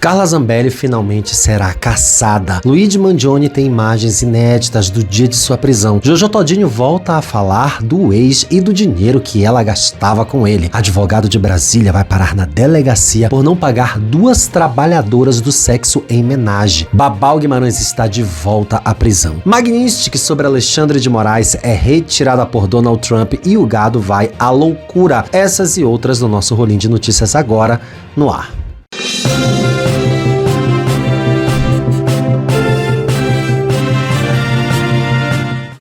Carla Zambelli finalmente será caçada. Luigi Mangione tem imagens inéditas do dia de sua prisão. Jojo Todinho volta a falar do ex e do dinheiro que ela gastava com ele. Advogado de Brasília vai parar na delegacia por não pagar 2 trabalhadoras do sexo em homenagem. Babau Guimarães está de volta à prisão. Magnística sobre Alexandre de Moraes é retirada por Donald Trump e o gado vai à loucura. Essas e outras no nosso rolinho de notícias agora no ar.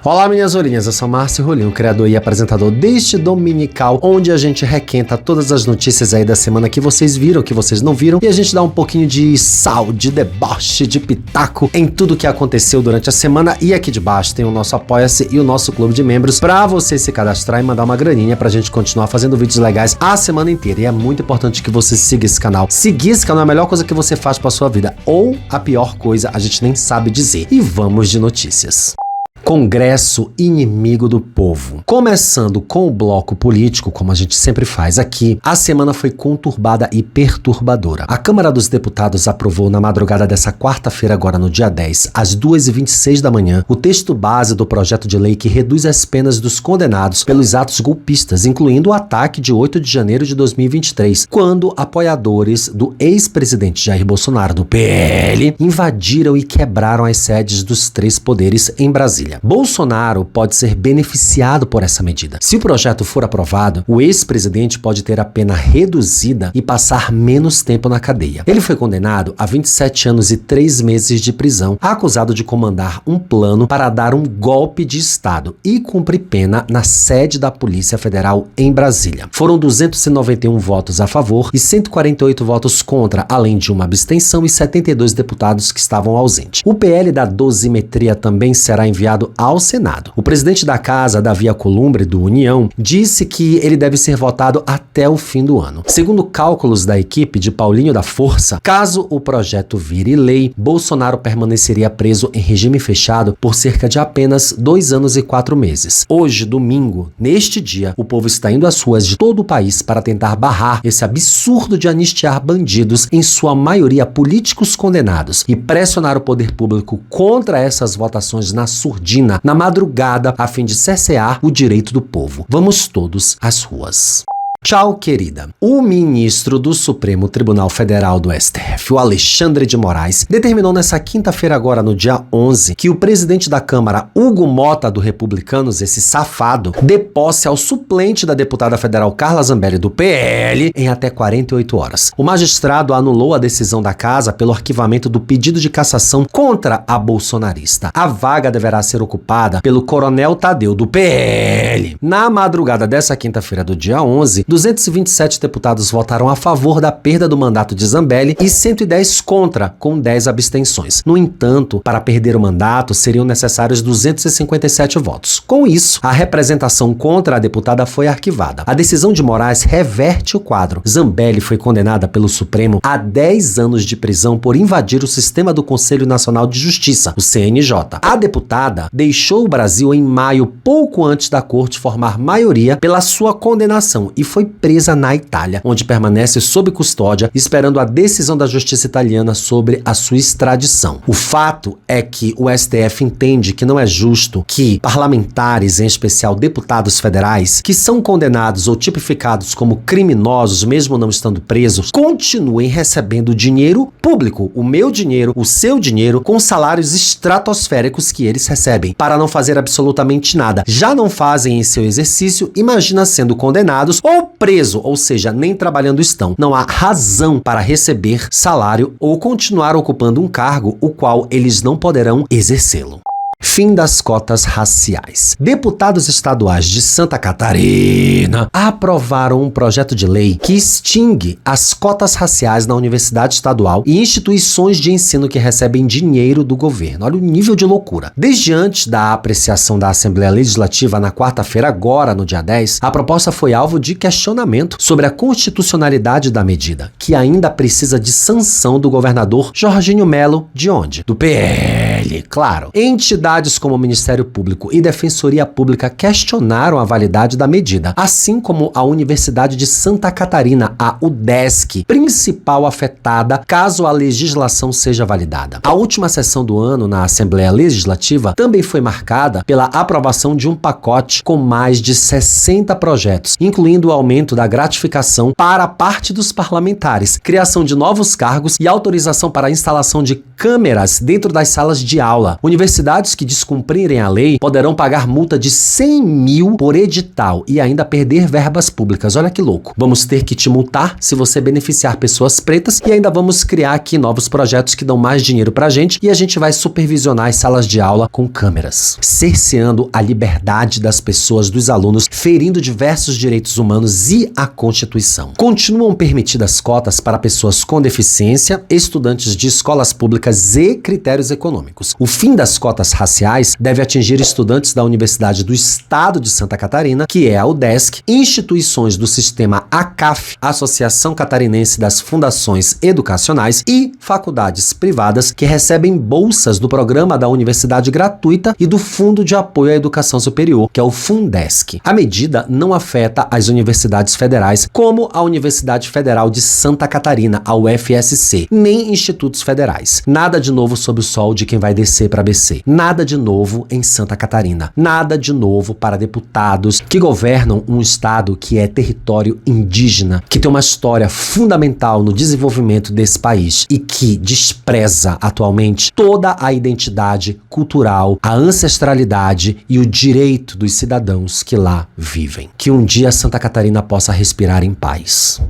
Olá, minhas ourinhas, eu sou Márcio Rolinho, criador e apresentador deste dominical, onde a gente requenta todas as notícias aí da semana que vocês viram, que vocês não viram, e a gente dá um pouquinho de sal, de deboche, de pitaco em tudo que aconteceu durante a semana. E aqui debaixo tem o nosso Apoia-se e o nosso clube de membros pra você se cadastrar e mandar uma graninha pra gente continuar fazendo vídeos legais a semana inteira. E é muito importante que você siga esse canal. Seguir esse canal é a melhor coisa que você faz pra sua vida, ou a pior coisa, a gente nem sabe dizer. E vamos de notícias. Congresso inimigo do povo. Começando com o bloco político, como a gente sempre faz aqui, a semana foi conturbada e perturbadora. A Câmara dos Deputados aprovou na madrugada dessa quarta-feira, agora no dia 10, às 2h26 da manhã, o texto base do projeto de lei que reduz as penas dos condenados pelos atos golpistas, incluindo o ataque de 8 de janeiro de 2023, quando apoiadores do ex-presidente Jair Bolsonaro, do PL, invadiram e quebraram as sedes dos 3 poderes em Brasília. Bolsonaro pode ser beneficiado por essa medida. Se o projeto for aprovado, o ex-presidente pode ter a pena reduzida e passar menos tempo na cadeia. Ele foi condenado a 27 anos e 3 meses de prisão, acusado de comandar um plano para dar um golpe de Estado e cumprir pena na sede da Polícia Federal em Brasília. Foram 291 votos a favor e 148 votos contra, além de uma abstenção e 72 deputados que estavam ausentes. O PL da dosimetria também será enviado ao Senado. O presidente da casa, Davi Alcolumbre, do União, disse que ele deve ser votado até o fim do ano. Segundo cálculos da equipe de Paulinho da Força, caso o projeto vire lei, Bolsonaro permaneceria preso em regime fechado por cerca de apenas 2 anos e 4 meses. Hoje, domingo, neste dia, o povo está indo às ruas de todo o país para tentar barrar esse absurdo de anistiar bandidos, em sua maioria políticos condenados, e pressionar o poder público contra essas votações na surdina na madrugada, a fim de cercear o direito do povo. Vamos todos às ruas. Tchau, querida. O ministro do Supremo Tribunal Federal do STF, o Alexandre de Moraes, determinou nessa quinta-feira, agora no dia 11, que o presidente da Câmara, Hugo Mota, do Republicanos, esse safado, dê posse ao suplente da deputada federal Carla Zambelli, do PL, em até 48 horas. O magistrado anulou a decisão da casa pelo arquivamento do pedido de cassação contra a bolsonarista. A vaga deverá ser ocupada pelo Coronel Tadeu, do PL. Na madrugada dessa quinta-feira do dia 11, 227 deputados votaram a favor da perda do mandato de Zambelli e 110 contra, com 10 abstenções. No entanto, para perder o mandato, seriam necessários 257 votos. Com isso, a representação contra a deputada foi arquivada. A decisão de Moraes reverte o quadro. Zambelli foi condenada pelo Supremo a 10 anos de prisão por invadir o sistema do Conselho Nacional de Justiça, o CNJ. A deputada deixou o Brasil em maio, pouco antes da corte formar maioria pela sua condenação, e foi presa na Itália, onde permanece sob custódia, esperando a decisão da justiça italiana sobre a sua extradição. O fato é que o STF entende que não é justo que parlamentares, em especial deputados federais, que são condenados ou tipificados como criminosos, mesmo não estando presos, continuem recebendo dinheiro público, o meu dinheiro, o seu dinheiro, com salários estratosféricos que eles recebem, para não fazer absolutamente nada. Já não fazem em seu exercício, imagina sendo condenados ou preso, ou seja, nem trabalhando estão. Não há razão para receber salário ou continuar ocupando um cargo o qual eles não poderão exercê-lo. Fim das cotas raciais. Deputados estaduais de Santa Catarina aprovaram um projeto de lei que extingue as cotas raciais na Universidade Estadual e instituições de ensino que recebem dinheiro do governo. Olha o nível de loucura. Desde antes da apreciação da Assembleia Legislativa na quarta-feira, agora no dia 10, a proposta foi alvo de questionamento sobre a constitucionalidade da medida, que ainda precisa de sanção do governador Jorginho Melo, de onde? Do PL, claro. Entidade Entidades como o Ministério Público e Defensoria Pública questionaram a validade da medida, assim como a Universidade de Santa Catarina, a UDESC, principal afetada caso a legislação seja validada. A última sessão do ano na Assembleia Legislativa também foi marcada pela aprovação de um pacote com mais de 60 projetos, incluindo o aumento da gratificação para parte dos parlamentares, criação de novos cargos e autorização para a instalação de câmeras dentro das salas de aula. Universidades que descumprirem a lei poderão pagar multa de 100 mil por edital e ainda perder verbas públicas. Olha que louco. Vamos ter que te multar se você beneficiar pessoas pretas e ainda vamos criar aqui novos projetos que dão mais dinheiro pra gente e a gente vai supervisionar as salas de aula com câmeras, cerceando a liberdade das pessoas, dos alunos, ferindo diversos direitos humanos e a Constituição. Continuam permitidas cotas para pessoas com deficiência, estudantes de escolas públicas e critérios econômicos. O fim das cotas raciais deve atingir estudantes da Universidade do Estado de Santa Catarina, que é a UDESC, instituições do sistema ACAF, Associação Catarinense das Fundações Educacionais, e faculdades privadas que recebem bolsas do programa da Universidade Gratuita e do Fundo de Apoio à Educação Superior, que é o Fundesc. A medida não afeta as universidades federais, como a Universidade Federal de Santa Catarina, a UFSC, nem institutos federais. Nada de novo sob o sol de quem vai descer para BC. Nada de novo em Santa Catarina. Nada de novo para deputados que governam um estado que é território indígena, que tem uma história fundamental no desenvolvimento desse país e que despreza atualmente toda a identidade cultural, a ancestralidade e o direito dos cidadãos que lá vivem. Que um dia Santa Catarina possa respirar em paz.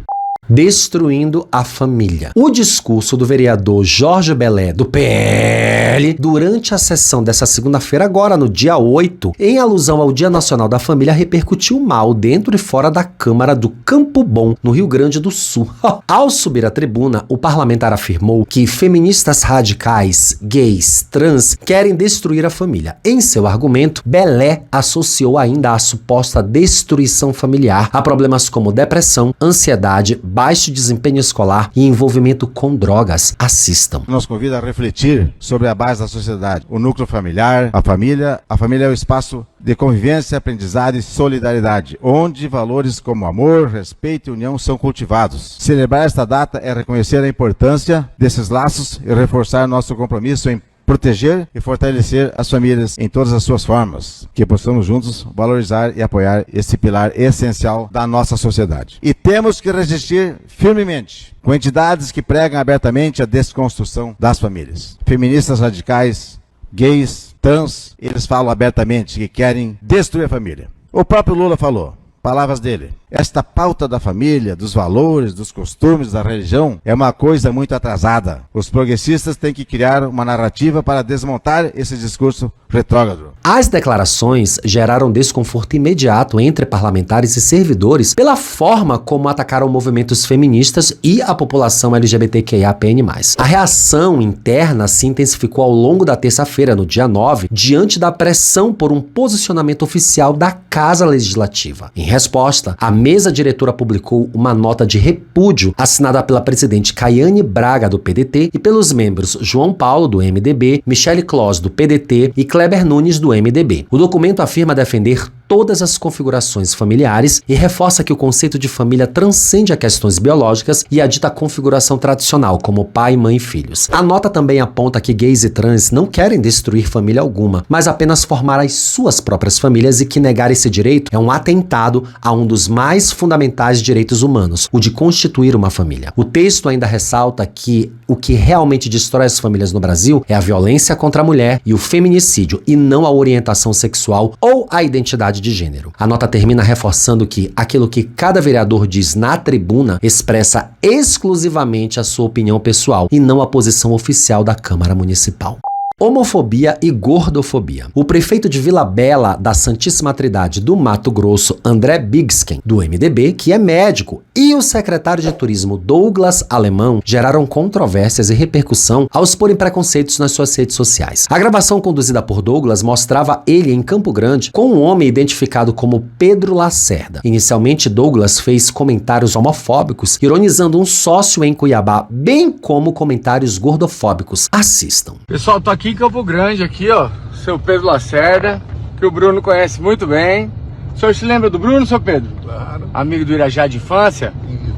Destruindo a família. O discurso do vereador Jorge Belé, do PL, durante a sessão dessa segunda-feira, agora no dia 8, em alusão ao Dia Nacional da Família, repercutiu mal dentro e fora da Câmara do Campo Bom, no Rio Grande do Sul. Ao subir à tribuna, o parlamentar afirmou que feministas radicais, gays, trans, querem destruir a família. Em seu argumento, Belé associou ainda a suposta destruição familiar a problemas como depressão, ansiedade, baixo desempenho escolar e envolvimento com drogas. Assistam. Nos convida a refletir sobre a base da sociedade, o núcleo familiar, a família. A família é o espaço de convivência, aprendizado e solidariedade, onde valores como amor, respeito e união são cultivados. Celebrar esta data é reconhecer a importância desses laços e reforçar nosso compromisso em proteger e fortalecer as famílias em todas as suas formas, que possamos juntos valorizar e apoiar esse pilar essencial da nossa sociedade. E temos que resistir firmemente com entidades que pregam abertamente a desconstrução das famílias. Feministas radicais, gays, trans, eles falam abertamente que querem destruir a família. O próprio Lula falou, palavras dele: esta pauta da família, dos valores, dos costumes, da religião é uma coisa muito atrasada. Os progressistas têm que criar uma narrativa para desmontar esse discurso retrógrado. As declarações geraram desconforto imediato entre parlamentares e servidores pela forma como atacaram movimentos feministas e a população LGBTQIAPN+. A reação interna se intensificou ao longo da terça-feira, no dia 9, diante da pressão por um posicionamento oficial da Casa Legislativa. Em resposta, a mesa diretora publicou uma nota de repúdio assinada pela presidente Caiane Braga, do PDT, e pelos membros João Paulo, do MDB, Michele Clos, do PDT e Kleber Nunes, do MDB. O documento afirma defender todas as configurações familiares e reforça que o conceito de família transcende a questões biológicas e a dita configuração tradicional, como pai, mãe e filhos. A nota também aponta que gays e trans não querem destruir família alguma, mas apenas formar as suas próprias famílias e que negar esse direito é um atentado a um dos mais fundamentais direitos humanos, o de constituir uma família. O texto ainda ressalta que o que realmente destrói as famílias no Brasil é a violência contra a mulher e o feminicídio, e não a orientação sexual ou a identidade de gênero. A nota termina reforçando que aquilo que cada vereador diz na tribuna expressa exclusivamente a sua opinião pessoal e não a posição oficial da Câmara Municipal. Homofobia e gordofobia. O prefeito de Vila Bela, da Santíssima Trindade do Mato Grosso, André Bigsken, do MDB, que é médico, e o secretário de turismo Douglas Alemão geraram controvérsias e repercussão ao exporem preconceitos nas suas redes sociais. A gravação conduzida por Douglas mostrava ele em Campo Grande com um homem identificado como Pedro Lacerda. Inicialmente, Douglas fez comentários homofóbicos, ironizando um sócio em Cuiabá, bem como comentários gordofóbicos. Assistam. Pessoal, tô aqui aqui em Campo Grande, aqui ó, seu Pedro Lacerda, que o Bruno conhece muito bem. O senhor se lembra do Bruno, seu Pedro? Claro. Amigo do Irajá de infância? Isso.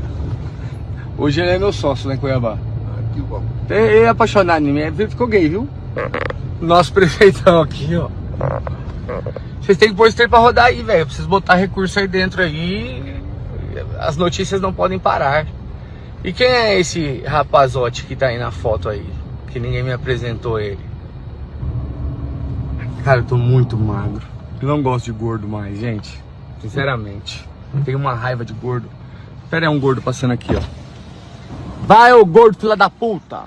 Hoje ele é meu sócio lá em Cuiabá. Que bom. Ele é apaixonado em mim, ele ficou gay, viu? Nosso prefeitão aqui, ó. Vocês têm que pôr esse trem pra rodar aí, velho. Pra vocês botar recurso aí dentro aí. As notícias não podem parar. E quem é esse rapazote que tá aí na foto aí? Que ninguém me apresentou ele. Cara, eu tô muito magro. Eu não gosto de gordo mais, gente. Sinceramente. Eu tenho uma raiva de gordo. Pera aí, um gordo passando aqui, ó. Vai, ô gordo, filha da puta!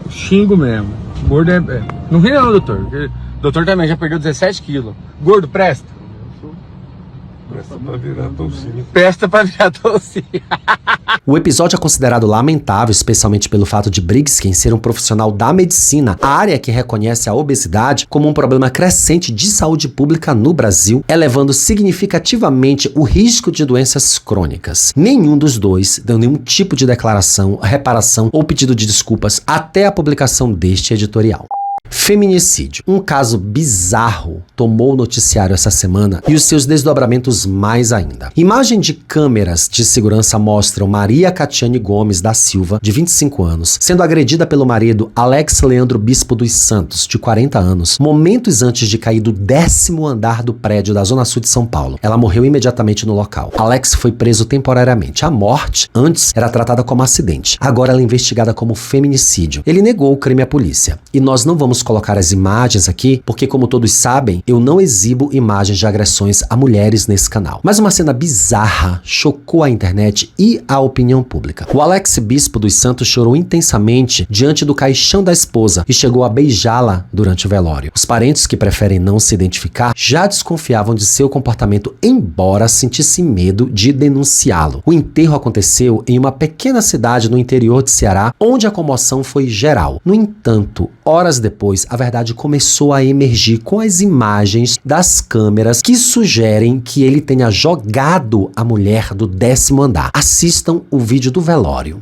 Eu xingo mesmo. Gordo é... Não ri não, doutor. O doutor também já perdeu 17 quilos. Gordo, presta. Presta pra virar toucinha. Presta pra virar toucinha. O episódio é considerado lamentável, especialmente pelo fato de Briggskin ser um profissional da medicina, a área que reconhece a obesidade como um problema crescente de saúde pública no Brasil, elevando significativamente o risco de doenças crônicas. Nenhum dos dois deu nenhum tipo de declaração, reparação ou pedido de desculpas até a publicação deste editorial. Feminicídio. Um caso bizarro tomou o noticiário essa semana e os seus desdobramentos mais ainda. Imagem de câmeras de segurança mostram Maria Catiane Gomes da Silva, de 25 anos, sendo agredida pelo marido Alex Leandro Bispo dos Santos, de 40 anos, momentos antes de cair do 10º andar do prédio da Zona Sul de São Paulo. Ela morreu imediatamente no local. Alex foi preso temporariamente. A morte, antes, era tratada como acidente. Agora ela é investigada como feminicídio. Ele negou o crime à polícia. E nós não vamos colocar as imagens aqui, porque como todos sabem, eu não exibo imagens de agressões a mulheres nesse canal. Mas uma cena bizarra chocou a internet e a opinião pública. O Alex Bispo dos Santos chorou intensamente diante do caixão da esposa e chegou a beijá-la durante o velório. Os parentes, que preferem não se identificar, já desconfiavam de seu comportamento, embora sentissem medo de denunciá-lo. O enterro aconteceu em uma pequena cidade no interior de Ceará, onde a comoção foi geral. No entanto, horas depois, a verdade começou a emergir com as imagens das câmeras que sugerem que ele tenha jogado a mulher do 10º andar. Assistam o vídeo do velório.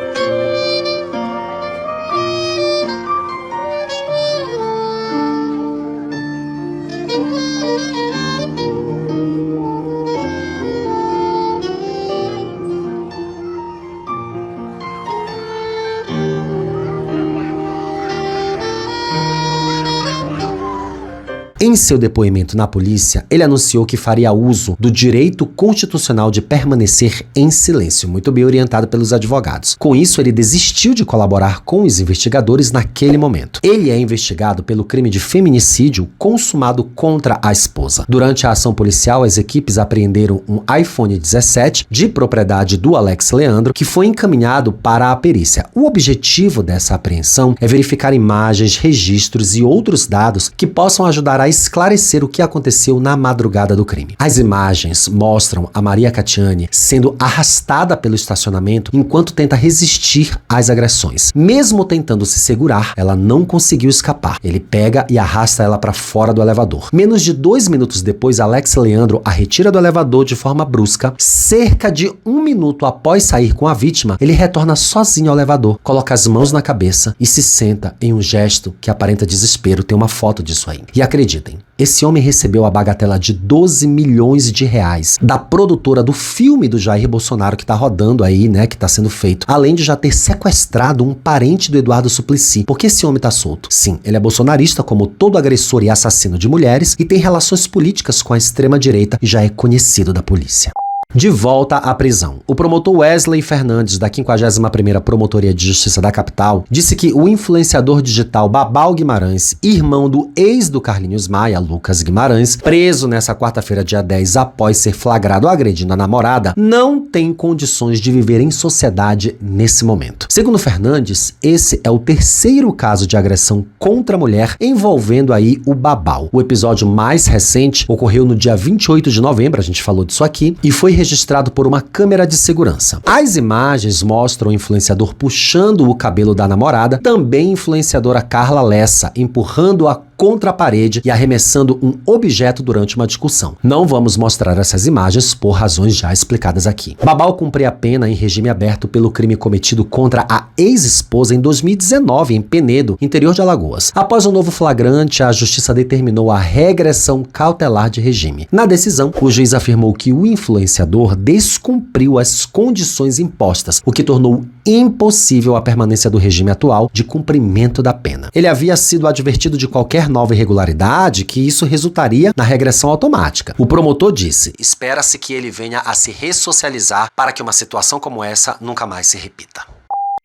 Em seu depoimento na polícia, ele anunciou que faria uso do direito constitucional de permanecer em silêncio, muito bem orientado pelos advogados. Com isso, ele desistiu de colaborar com os investigadores naquele momento. Ele é investigado pelo crime de feminicídio consumado contra a esposa. Durante a ação policial, as equipes apreenderam um iPhone 17 de propriedade do Alex Leandro, que foi encaminhado para a perícia. O objetivo dessa apreensão é verificar imagens, registros e outros dados que possam ajudar a esclarecer o que aconteceu na madrugada do crime. As imagens mostram a Maria Catiane sendo arrastada pelo estacionamento enquanto tenta resistir às agressões. Mesmo tentando se segurar, ela não conseguiu escapar. Ele pega e arrasta ela para fora do elevador. Menos de 2 minutos depois, Alex Leandro a retira do elevador de forma brusca. Cerca de 1 minuto após sair com a vítima, ele retorna sozinho ao elevador, coloca as mãos na cabeça e se senta em um gesto que aparenta desespero. Tem uma foto disso aí. E acreditem, esse homem recebeu a bagatela de 12 milhões de reais da produtora do filme do Jair Bolsonaro que tá rodando aí, né, que tá sendo feito, além de já ter sequestrado um parente do Eduardo Suplicy. Por que esse homem tá solto? Sim, ele é bolsonarista como todo agressor e assassino de mulheres e tem relações políticas com a extrema-direita e já é conhecido da polícia. De volta à prisão. O promotor Wesley Fernandes, da 51ª Promotoria de Justiça da capital, disse que o influenciador digital Babal Guimarães, irmão do ex do Carlinhos Maia, Lucas Guimarães, preso nessa quarta-feira, dia 10, após ser flagrado agredindo a namorada, não tem condições de viver em sociedade nesse momento. Segundo Fernandes, esse é o 3º caso de agressão contra a mulher envolvendo aí o Babal. O episódio mais recente ocorreu no dia 28 de novembro, a gente falou disso aqui, e foi registrado por uma câmera de segurança. As imagens mostram o influenciador puxando o cabelo da namorada, também a influenciadora Carla Lessa empurrando-a contra a parede e arremessando um objeto durante uma discussão. Não vamos mostrar essas imagens por razões já explicadas aqui. Babau cumpria a pena em regime aberto pelo crime cometido contra a ex-esposa em 2019 em Penedo, interior de Alagoas. Após um novo flagrante, a justiça determinou a regressão cautelar de regime. Na decisão, o juiz afirmou que o influenciador descumpriu as condições impostas, o que tornou impossível a permanência do regime atual de cumprimento da pena. Ele havia sido advertido de qualquer nova irregularidade que isso resultaria na regressão automática. O promotor disse: espera-se que ele venha a se ressocializar para que uma situação como essa nunca mais se repita.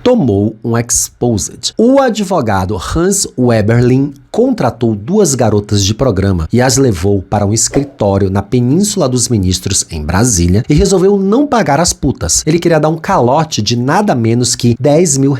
Tomou um exposed. O advogado Hans Weberlin contratou 2 garotas de programa e as levou para um escritório na Península dos Ministros, em Brasília, e resolveu não pagar as putas. Ele queria dar um calote de nada menos que R$10 mil.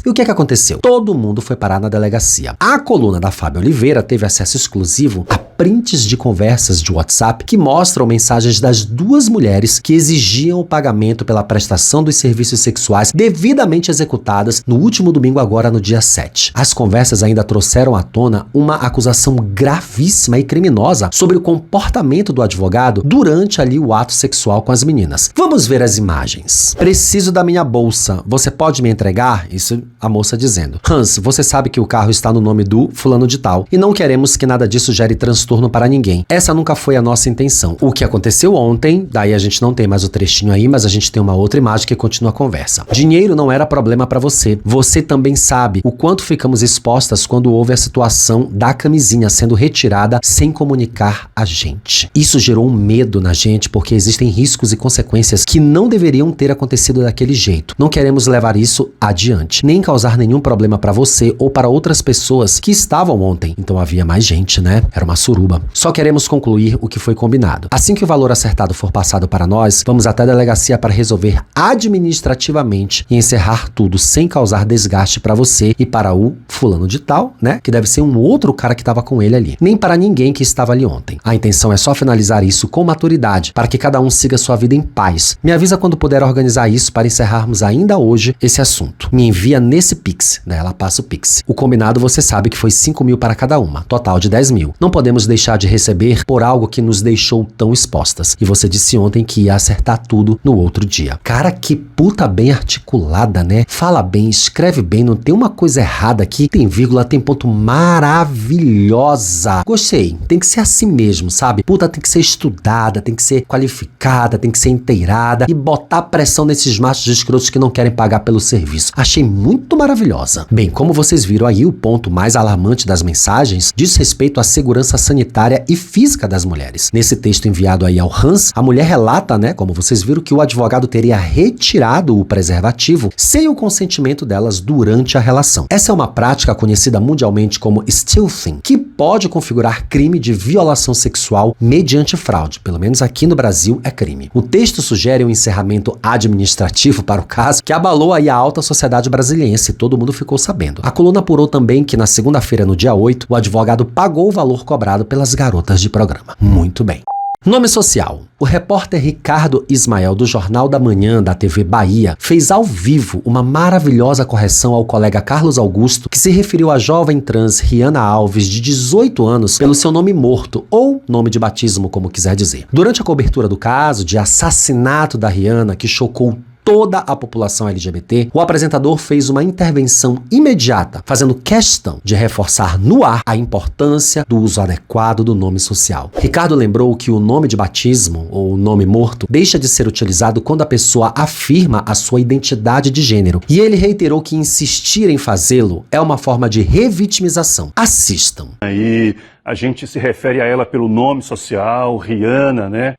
E o que aconteceu? Todo mundo foi parar na delegacia. A coluna da Fábio Oliveira teve acesso exclusivo a prints de conversas de WhatsApp que mostram mensagens das 2 mulheres que exigiam o pagamento pela prestação dos serviços sexuais devidamente executadas no último domingo, agora no dia 7. As conversas ainda trouxeram à tona uma acusação gravíssima e criminosa sobre o comportamento do advogado durante ali o ato sexual com as meninas. Vamos ver as imagens. Preciso da minha bolsa. Você pode me entregar? Isso a moça dizendo. Hans, você sabe que o carro está no nome do fulano de tal e não queremos que nada disso gere transtorno para ninguém. Essa nunca foi a nossa intenção. O que aconteceu ontem, daí a gente não tem mais o trechinho aí, mas a gente tem uma outra imagem que continua a conversa. Dinheiro não era problema para você. Você também sabe o quanto ficamos expostas quando houve a situação da camisinha sendo retirada sem comunicar a gente. Isso gerou um medo na gente porque existem riscos e consequências que não deveriam ter acontecido daquele jeito. Não queremos levar isso adiante, nem causar nenhum problema para você ou para outras pessoas que estavam ontem. Então havia mais gente, né? Era uma suruba. Só queremos concluir o que foi combinado. Assim que o valor acertado for passado para nós, vamos até a delegacia para resolver administrativamente e encerrar tudo sem causar desgaste para você e para o fulano de tal, né? Que deve ser um outro cara que estava com ele ali. Nem para ninguém que estava ali ontem. A intenção é só finalizar isso com maturidade, para que cada um siga sua vida em paz. Me avisa quando puder organizar isso para encerrarmos ainda hoje esse assunto. Me envia nesse Pix, né? Ela passa o Pix. O combinado você sabe que foi 5 mil para cada uma, total de 10 mil. Não podemos deixar de receber por algo que nos deixou tão expostas. E você disse ontem que ia acertar tudo no outro dia. Cara, que puta bem articulada, né? Fala bem, escreve bem, não tem uma coisa errada aqui. Tem vírgula, tem ponto maravilhosa. Gostei. Tem que ser assim mesmo, sabe? Puta tem que ser estudada, tem que ser qualificada, tem que ser inteirada e botar pressão nesses machos escrotos que não querem pagar pelo serviço. Achei muito maravilhosa. Bem, como vocês viram aí, o ponto mais alarmante das mensagens diz respeito à segurança sanitária e física das mulheres. Nesse texto enviado aí ao Hans, a mulher relata, né, como vocês viram, que o advogado teria retirado o preservativo sem o consentimento delas durante a relação. Essa é uma prática conhecida mundialmente como stealthing, que pode configurar crime de violação sexual mediante fraude. Pelo menos aqui no Brasil é crime. O texto sugere um encerramento administrativo para o caso que abalou aí a alta sociedade brasiliense, todo mundo ficou sabendo. A coluna apurou também que na segunda-feira, no dia 8, o advogado pagou o valor cobrado pelas garotas de programa. Muito bem. Nome social. O repórter Ricardo Ismael, do Jornal da Manhã da TV Bahia, fez ao vivo uma maravilhosa correção ao colega Carlos Augusto, que se referiu à jovem trans Rihanna Alves, de 18 anos, pelo seu nome morto, ou nome de batismo, como quiser dizer. Durante a cobertura do caso de assassinato da Rihanna, que chocou toda a população LGBT, o apresentador fez uma intervenção imediata, fazendo questão de reforçar no ar a importância do uso adequado do nome social. Ricardo lembrou que o nome de batismo, ou nome morto, deixa de ser utilizado quando a pessoa afirma a sua identidade de gênero, e ele reiterou que insistir em fazê-lo é uma forma de revitimização. Assistam. Aí a gente se refere a ela pelo nome social, Rihanna, né?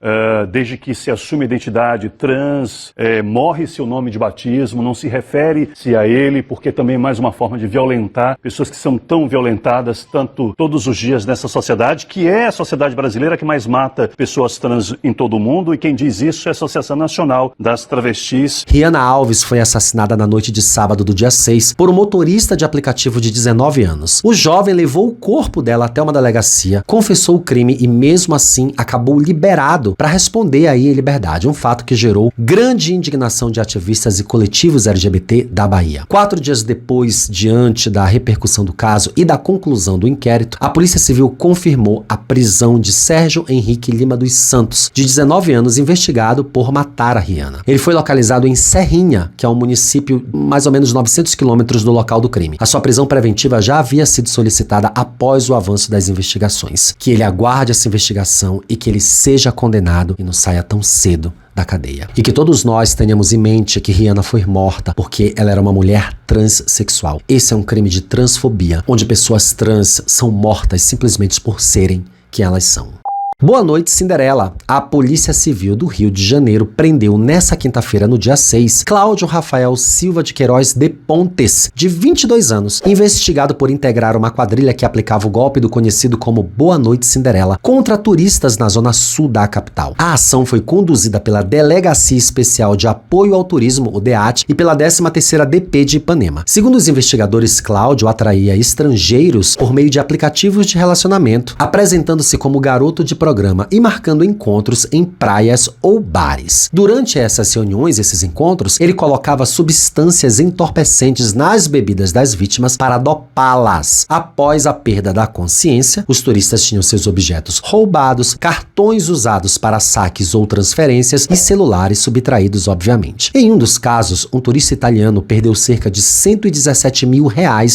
Desde que se assume a identidade trans, morre seu nome de batismo, não se refere-se a ele, porque também é mais uma forma de violentar pessoas que são tão violentadas tanto todos os dias nessa sociedade, que é a sociedade brasileira que mais mata pessoas trans em todo o mundo, e quem diz isso é a Associação Nacional das Travestis. Rihanna Alves foi assassinada na noite de sábado do dia 6 por um motorista de aplicativo de 19 anos. O jovem levou o corpo dela até uma delegacia delegacia, confessou o crime e mesmo assim acabou liberado para responder aí em liberdade, um fato que gerou grande indignação de ativistas e coletivos LGBT da Bahia. 4 dias depois, diante da repercussão do caso e da conclusão do inquérito, a Polícia Civil confirmou a prisão de Sérgio Henrique Lima dos Santos, de 19 anos, investigado por matar a Rihanna. Ele foi localizado em Serrinha, que é um município mais ou menos 900 quilômetros do local do crime. A sua prisão preventiva já havia sido solicitada após o avanço das investigações. Que ele aguarde essa investigação e que ele seja condenado e não saia tão cedo da cadeia. E que todos nós tenhamos em mente que Rihanna foi morta porque ela era uma mulher transexual. Esse é um crime de transfobia, onde pessoas trans são mortas simplesmente por serem quem elas são. Boa noite, Cinderela. A Polícia Civil do Rio de Janeiro prendeu nessa quinta-feira, no dia 6, Cláudio Rafael Silva de Queiroz de Pontes, de 22 anos, investigado por integrar uma quadrilha que aplicava o golpe do conhecido como Boa Noite Cinderela contra turistas na zona sul da capital. A ação foi conduzida pela Delegacia Especial de Apoio ao Turismo, o DEAT, e pela 13ª DP de Ipanema. Segundo os investigadores, Cláudio atraía estrangeiros por meio de aplicativos de relacionamento, apresentando-se como garoto de programa e marcando encontros em praias ou bares. Durante essas reuniões, esses encontros, ele colocava substâncias entorpecentes nas bebidas das vítimas para dopá-las. Após a perda da consciência, os turistas tinham seus objetos roubados, cartões usados para saques ou transferências e celulares subtraídos, obviamente. Em um dos casos, um turista italiano perdeu cerca de R$117 mil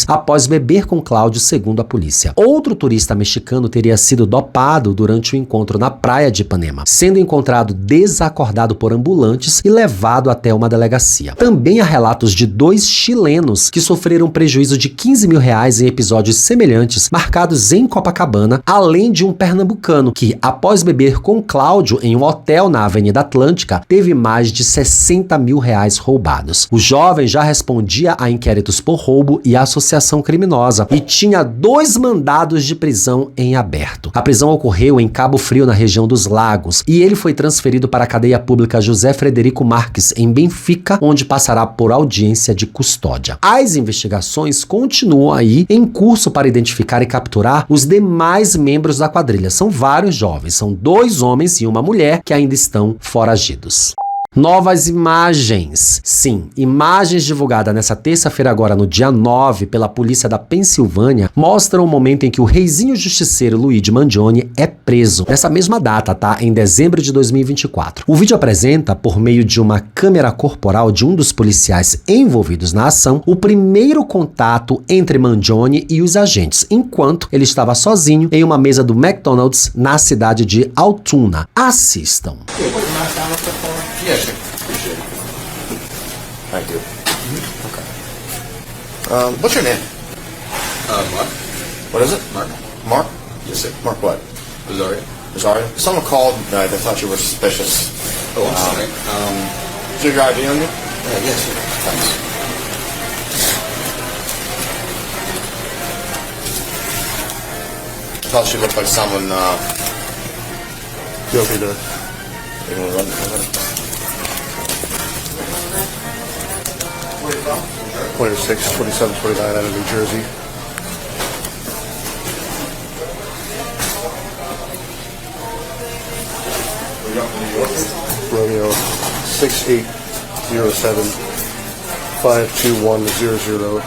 após beber com Cláudio, segundo a polícia. Outro turista mexicano teria sido dopado durante o encontro na praia de Ipanema, sendo encontrado desacordado por ambulantes e levado até uma delegacia. Também há relatos de 2 chilenos que sofreram prejuízo de R$15 mil em episódios semelhantes marcados em Copacabana, além de um pernambucano que, após beber com Cláudio em um hotel na Avenida Atlântica, teve mais de R$60 mil roubados. O jovem já respondia a inquéritos por roubo e associação criminosa e tinha 2 mandados de prisão em aberto. A prisão ocorreu em Cabo Frio, na região dos Lagos, e ele foi transferido para a cadeia pública José Frederico Marques, em Benfica, onde passará por audiência de custódia. As investigações continuam aí em curso para identificar e capturar os demais membros da quadrilha. São vários jovens, são 2 homens e uma mulher que ainda estão foragidos. Novas imagens. Sim, imagens divulgadas nessa terça-feira agora, no dia 9, pela polícia da Pensilvânia, mostram o momento em que o reizinho justiceiro Luigi Mangione é preso. Nessa mesma data, tá? Em dezembro de 2024. O vídeo apresenta, por meio de uma câmera corporal de um dos policiais envolvidos na ação, o primeiro contato entre Mangione e os agentes, enquanto ele estava sozinho em uma mesa do McDonald's na cidade de Altoona. Assistam. Yes, sir. Appreciate it. Thank you. Okay. What's your name? Mark. What is it? Mark. Mark? Yes, sir. Mark what? Rosario. Rosario? Someone called. They thought you were suspicious. Oh, I'm sorry. Is your ID on you? Yes, sir. Thanks. I thought she looked like someone. You okay to? You want to run? 26, 27, 29 out of New Jersey. Romeo 6807 521 00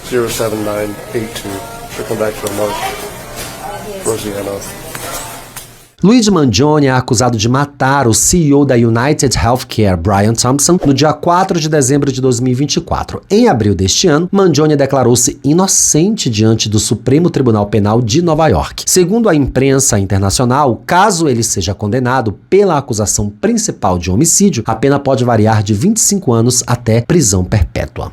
07982. Should come back to a Mark Rosiano. Luigi Mangione é acusado de matar o CEO da United Healthcare, Brian Thompson, no dia 4 de dezembro de 2024. Em abril deste ano, Mangione declarou-se inocente diante do Supremo Tribunal Penal de Nova York. Segundo a imprensa internacional, caso ele seja condenado pela acusação principal de homicídio, a pena pode variar de 25 anos até prisão perpétua.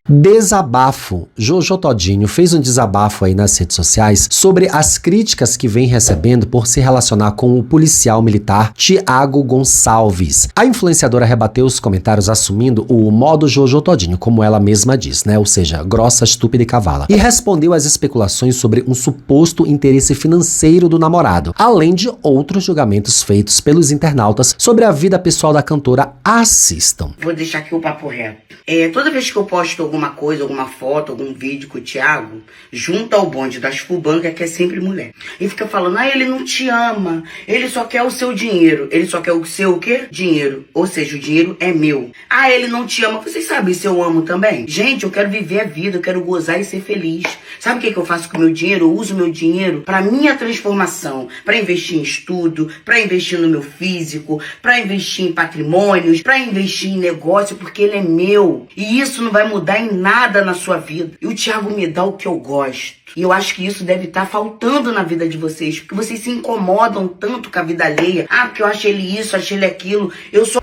Desabafo. Jojo Todinho fez um desabafo aí nas redes sociais sobre as críticas que vem recebendo por se relacionar com o policial militar Tiago Gonçalves. A influenciadora rebateu os comentários assumindo o modo Jojo Todinho, como ela mesma diz, né? Ou seja, grossa, estúpida e cavala. E respondeu às especulações sobre um suposto interesse financeiro do namorado, além de outros julgamentos feitos pelos internautas sobre a vida pessoal da cantora. Assistam. Vou deixar aqui o papo reto. Toda vez que eu posto alguma coisa, alguma foto, algum vídeo com o Thiago, junta ao bonde das fubancas, que é sempre mulher. E fica falando, ele não te ama, ele só quer o seu dinheiro. Ele só quer o seu o quê? Dinheiro. Ou seja, o dinheiro é meu. Ele não te ama. Vocês sabem se eu amo também? Gente, eu quero viver a vida, eu quero gozar e ser feliz. Sabe o que eu faço com o meu dinheiro? Eu uso meu dinheiro para minha transformação, para investir em estudo, para investir no meu físico, para investir em patrimônios, para investir em negócio, porque ele é meu. E isso não vai mudar em nada na sua vida. E o Thiago me dá o que eu gosto. E eu acho que isso deve estar faltando na vida de vocês, porque vocês se incomodam tanto com a vida alheia. Porque eu achei ele isso, achei ele aquilo.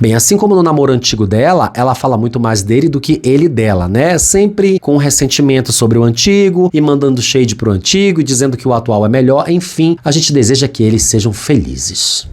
Bem, assim como no namoro antigo dela, ela fala muito mais dele do que ele dela, né? Sempre com ressentimento sobre o antigo e mandando shade pro antigo e dizendo que o atual é melhor. Enfim, a gente deseja que eles sejam felizes.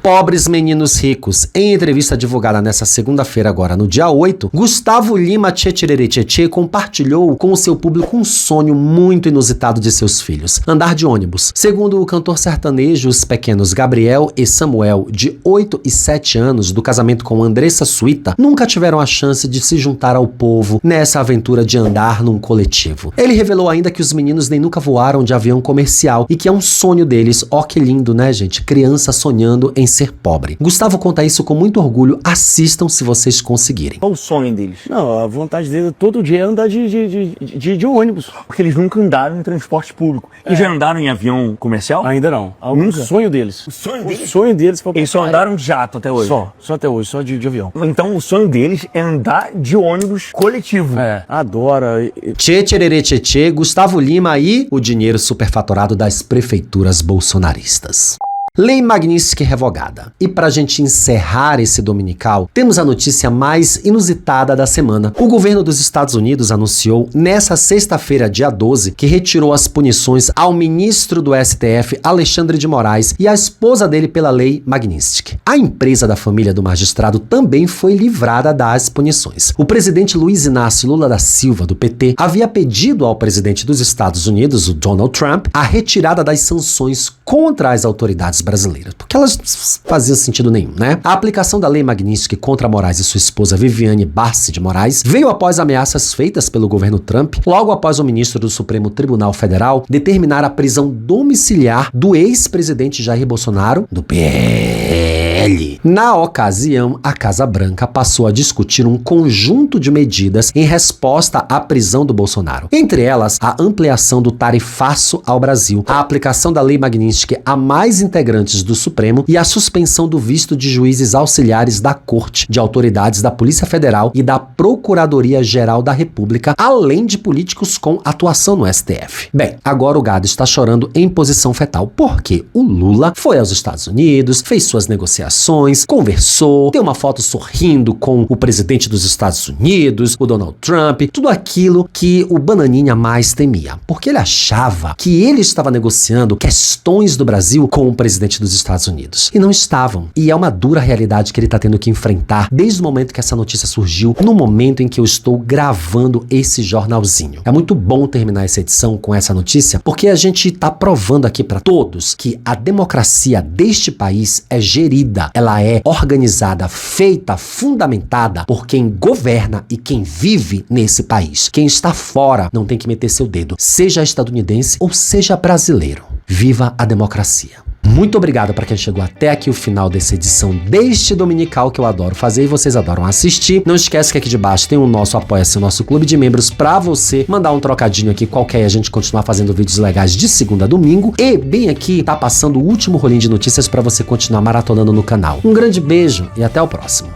Pobres meninos ricos. Em entrevista divulgada nessa segunda-feira, agora no dia 8, Gustavo Lima Tchê compartilhou com o seu público um sonho muito inusitado de seus filhos: andar de ônibus. Segundo o cantor sertanejo, os pequenos Gabriel e Samuel, de 8 e 7 anos, do casamento com Andressa Suíta, nunca tiveram a chance de se juntar ao povo nessa aventura de andar num coletivo. Ele revelou ainda que os meninos nem nunca voaram de avião comercial e que é um sonho deles. Ó, que lindo, né, gente? Criança sonhando em ser pobre. Gustavo conta isso com muito orgulho. Assistam se vocês conseguirem. Qual o sonho deles? Não, a vontade deles todo dia é andar de ônibus, porque eles nunca andaram em transporte público. E já andaram em avião comercial? Ainda não. O sonho deles. O sonho deles? O sonho deles foi... Eles só andaram de jato até hoje? Só até hoje, só de avião. Então o sonho deles é andar de ônibus coletivo. Adora. Tchê, Gustavo Lima e o dinheiro superfaturado das prefeituras bolsonaristas. Lei Magnitsky revogada. E pra gente encerrar esse dominical, temos a notícia mais inusitada da semana. O governo dos Estados Unidos anunciou nessa sexta-feira, dia 12, que retirou as punições ao ministro do STF, Alexandre de Moraes, e à esposa dele pela Lei Magnitsky. A empresa da família do magistrado também foi livrada das punições. O presidente Luiz Inácio Lula da Silva, do PT, havia pedido ao presidente dos Estados Unidos, o Donald Trump, a retirada das sanções contra as autoridades brasileiras, porque elas não faziam sentido nenhum, né? A aplicação da Lei Magnitsky contra Moraes e sua esposa Viviane Bassi de Moraes veio após ameaças feitas pelo governo Trump, logo após o ministro do Supremo Tribunal Federal determinar a prisão domiciliar do ex-presidente Jair Bolsonaro, do PL. Na ocasião, a Casa Branca passou a discutir um conjunto de medidas em resposta à prisão do Bolsonaro. Entre elas, a ampliação do tarifaço ao Brasil, a aplicação da Lei Magnitsky a mais integrantes do Supremo e a suspensão do visto de juízes auxiliares da Corte, de autoridades da Polícia Federal e da Procuradoria-Geral da República, além de políticos com atuação no STF. Bem, agora o gado está chorando em posição fetal, porque o Lula foi aos Estados Unidos, fez suas negociações, conversou, deu uma foto sorrindo com o presidente dos Estados Unidos, o Donald Trump, tudo aquilo que o Bananinha mais temia, porque ele achava que ele estava negociando questões do Brasil com o presidente dos Estados Unidos. E não estavam. E é uma dura realidade que ele está tendo que enfrentar desde o momento que essa notícia surgiu, no momento em que eu estou gravando esse jornalzinho. É muito bom terminar essa edição com essa notícia, porque a gente está provando aqui para todos que a democracia deste país é gerida, ela é organizada, feita, fundamentada por quem governa e quem vive nesse país. Quem está fora não tem que meter seu dedo, seja estadunidense ou seja brasileiro. Viva a democracia. Muito obrigado para quem chegou até aqui o final dessa edição deste dominical que eu adoro fazer e vocês adoram assistir. Não esquece que aqui de baixo tem o nosso Apoia-se, o nosso clube de membros para você mandar um trocadinho aqui qualquer e a gente continuar fazendo vídeos legais de segunda a domingo. E bem aqui tá passando o último rolinho de notícias para você continuar maratonando no canal. Um grande beijo e até o próximo.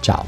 Tchau.